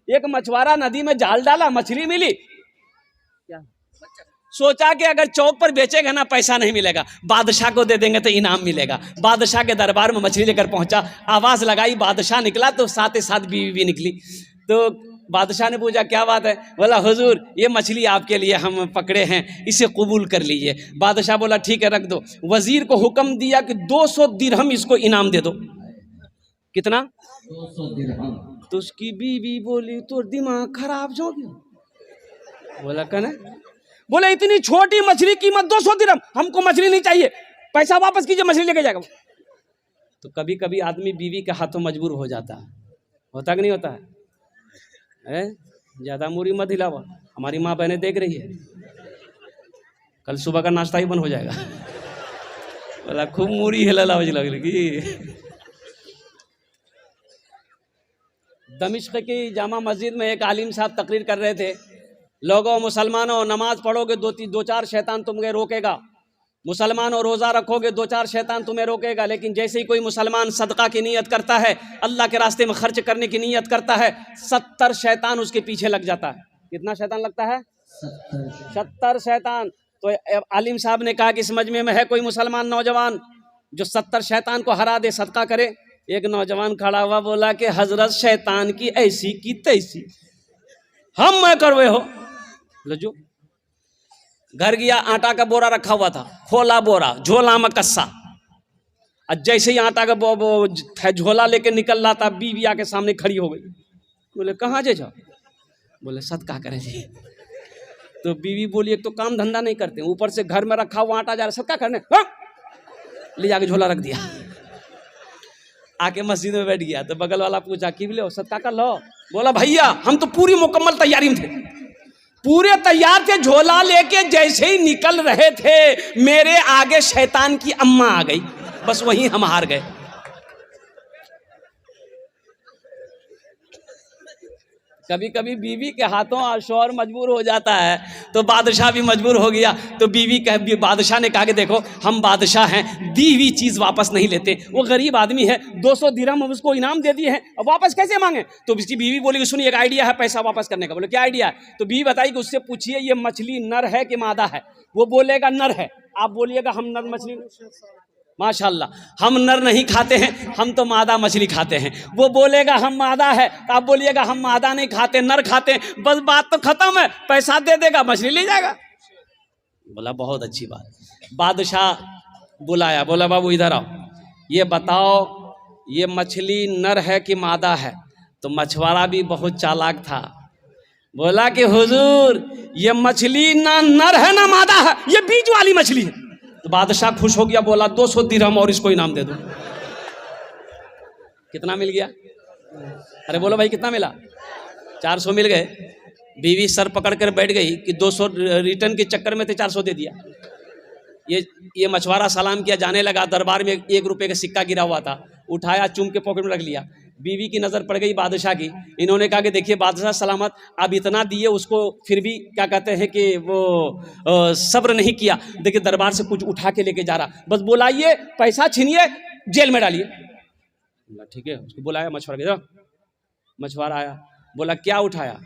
एक मछुआरा नदी में जाल डाला, मछली मिली, क्या सोचा कि अगर चौक पर बेचेगा ना पैसा नहीं मिलेगा, बादशाह को दे देंगे तो इनाम मिलेगा। बादशाह के दरबार में मछली लेकर पहुंचा, आवाज लगाई, बादशाह निकला तो साथ ही साथ बीवी भी निकली। तो बादशाह ने पूछा क्या बात है? बोला हुजूर ये मछली आपके लिए हम पकड़े हैं, इसे कबूल कर लीजिए। बादशाह बोला ठीक है रख दो। वजीर को हुक्म दिया कि 200 दिरहम इसको इनाम दे दो। कितना? 200 दिरहम। तो उसकी बीवी बोली तो दिमाग खराब हो गया। बोला कहना, बोले इतनी छोटी मछली कीमत 200 दिरहम, हमको मछली नहीं चाहिए, पैसा वापस कीजिए, मछली लेके जाएगा। तो कभी कभी आदमी बीवी के हाथों मजबूर हो जाता है, होता कि नहीं होता है? ज्यादा मूरी मत हिलावा, हमारी माँ बहनें देख रही है, कल सुबह का नाश्ता ही बंद हो जाएगा। बोला खूब मूरी हिला लगी। दमिश्क की जामा मस्जिद में एक आलिम साहब तकरीर कर रहे थे, लोगों मुसलमानों नमाज पढ़ोगे दो चार शैतान तुम्हें रोकेगा, मुसलमानों रोज़ा रखोगे 2-4 शैतान तुम्हें रोकेगा, लेकिन जैसे ही कोई मुसलमान सदका की नीयत करता है, अल्लाह के रास्ते में खर्च करने की नीयत करता है, 70 शैतान उसके पीछे लग जाता है। कितना शैतान लगता है? 70 शैतान। तो आलिम साहब ने कहा कि इस मजमे में है कोई मुसलमान नौजवान जो 70 शैतान को हरा दे, सदका करे। एक नौजवान खड़ा हुआ बोला कि हजरत शैतान की ऐसी की तैसी हम मैं करवे हो। लजो घर गया, आटा का बोरा रखा हुआ था, खोला बोरा, झोला में कस्सा, और जैसे ही आटा का झोला लेके निकल रहा था, बीवी आके सामने खड़ी हो गई। बोले कहाँ जे जाओ? बोले सदका करें जी। तो बीवी बोली एक तो काम धंधा नहीं करते, ऊपर से घर में रखा हुआ आटा जा रहा, सदका करने, ले जाके झोला रख दिया। आके मस्जिद में बैठ गया तो बगल वाला पूछा कि लो सदका कर लो। बोला भैया हम तो पूरी मुकम्मल तैयारी में थे, पूरे तैयार थे, झोला लेके जैसे ही निकल रहे थे मेरे आगे शैतान की अम्मा आ गई, बस वहीं हम हार गए। कभी कभी बीवी के हाथों शौहर मजबूर हो जाता है तो बादशाह भी मजबूर हो गया। तो बादशाह ने कहा कि देखो हम बादशाह हैं, दी हुई चीज़ वापस नहीं लेते। वो गरीब आदमी है, 200 दिरहम हम उसको इनाम दे दिए हैं, अब वापस कैसे मांगे? तो उसकी बीवी बोली कि सुनिए एक आइडिया है पैसा वापस करने का। बोले क्या आइडिया है? तो बीवी बताई कि उससे पूछिए ये मछली नर है कि मादा है। वो बोलेगा नर है, आप बोलिएगा हम नर मछली, माशाल्लाह हम नर नहीं खाते हैं, हम तो मादा मछली खाते हैं। वो बोलेगा हम मादा है, तो आप बोलिएगा हम मादा नहीं खाते, नर खाते हैं, बस बात तो खत्म है, पैसा दे देगा, मछली ले जाएगा। बोला बहुत अच्छी बात। बादशाह बुलाया, बोला बाबू इधर आओ, ये बताओ ये मछली नर है कि मादा है? तो मछुआरा भी बहुत चालाक था, बोला कि हुजूर ये मछली ना नर है ना मादा है, ये बीज वाली मछली है। तो बादशाह खुश हो गया, बोला 200 दिरहम और इसको इनाम दे दो। कितना मिल गया? अरे बोलो भाई कितना मिला? 400 मिल गए। बीवी सर पकड़ कर बैठ गई कि 200 रिटर्न के चक्कर में थे 400 दे दिया। ये मछुआरा सलाम किया, जाने लगा। दरबार में 1 रुपये का सिक्का गिरा हुआ था, उठाया, चूम के पॉकेट में रख लिया। बीवी की नज़र पड़ गई बादशाह की। इन्होंने कहा कि देखिए बादशाह सलामत, आप इतना दिए उसको, फिर भी क्या कहते हैं कि वो सब्र नहीं किया। देखिए दरबार से कुछ उठा के लेके जा रहा, बस बुलाइए, पैसा छीनिए, जेल में डालिए। ठीक है, उसको बुलाया, मछुआरा मछुआरा आया, बोला क्या उठाया?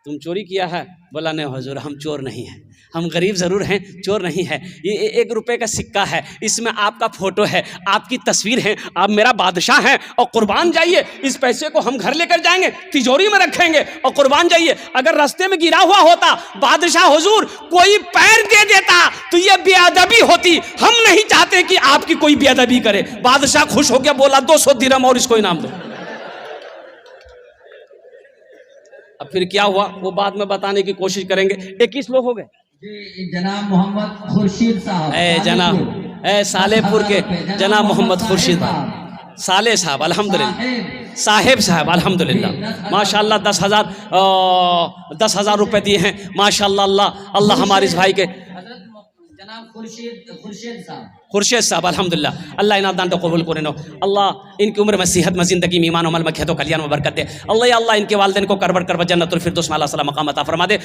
तुम चोरी किया है? बोला नहीं हुजूर हम चोर नहीं हैं, हम गरीब ज़रूर हैं, चोर नहीं है। ये 1 रुपये का सिक्का है, इसमें आपका फ़ोटो है, आपकी तस्वीर है, आप मेरा बादशाह हैं और कुर्बान जाइए। इस पैसे को हम घर लेकर जाएंगे, तिजोरी में रखेंगे और कुर्बान जाइए। अगर रास्ते में गिरा हुआ होता बादशाह हुजूर कोई पैर दे देता तो ये बेअदबी होती, हम नहीं चाहते कि आपकी कोई बेअदबी करे। बादशाह खुश हो गया, बोला 200 दिरहम और इसको इनाम दो। अब फिर क्या हुआ वो बाद में बताने की कोशिश करेंगे। 21 लोग हो गए। जनाब मोहम्मद खुर्शीद साहब, जनाब सालेपुर के जनाब मोहम्मद खुर्शीद साले साहब अल्हम्दुलिल्लाह, साहेब साहब अल्हम्दुलिल्लाह, माशाल्लाह 10,000 रुपए दिए हैं माशाल्लाह। अल्लाह हमारे इस भाई के खुर्शीद साहब अल्हम्दुलिल्लाह, अल्लाह इनाम दान तो कबूल करे नो। अल्लाह इनकी उम्र में सेहत में जिंदगी में ईमान अमल में खेतों कल्याण में बरकत दे। अल्लाह इनके वालिदैन को करबर जन्नतुल फिरदौस में अल्लाह सलाम मकाम अता फरमा दे।